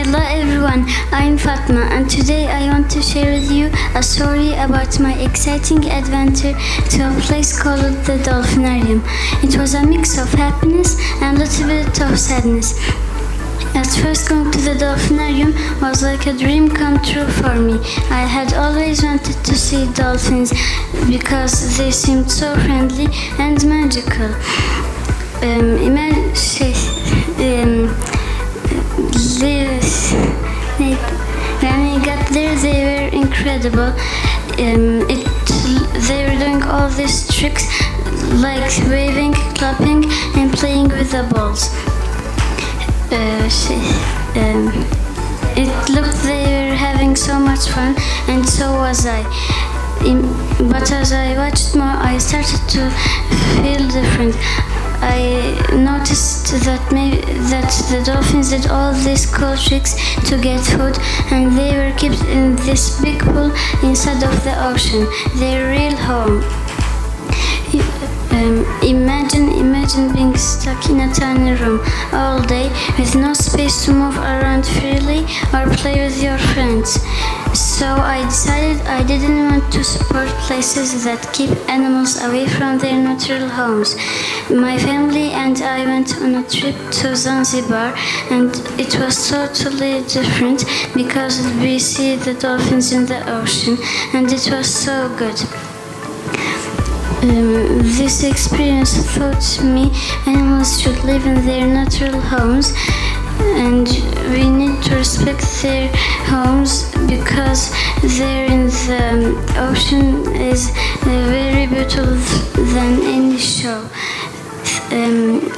Hello everyone, I'm Fatma and today I want to share with you a story about my exciting adventure to a place called the Dolphinarium. It was a mix of happiness and a little bit of sadness. At first, going to the Dolphinarium was like a dream come true for me. I had always wanted to see dolphins because they seemed so friendly and magical. When we got there, they were incredible. They were doing all these tricks like waving, clapping, and playing with the balls. It looked they were having so much fun, and so was I. But as I watched more, I started to feel different. I noticed that the dolphins did all these cool tricks to get food, and they were kept in this big pool inside of the ocean, their real home. Imagine being stuck in a tiny room all day with no space to move around freely or play with your friends. So I decided I didn't want to support places that keep animals away from their natural homes. My family and I went on a trip to Zanzibar, and it was totally different because we see the dolphins in the ocean, and it was so good. This experience taught me animals should live in their natural homes, and we need to respect their homes because they're in the ocean is very beautiful than any show.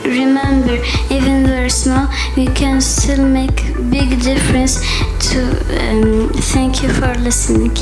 Remember, even though we're small, we can still make big difference. Thank you for listening.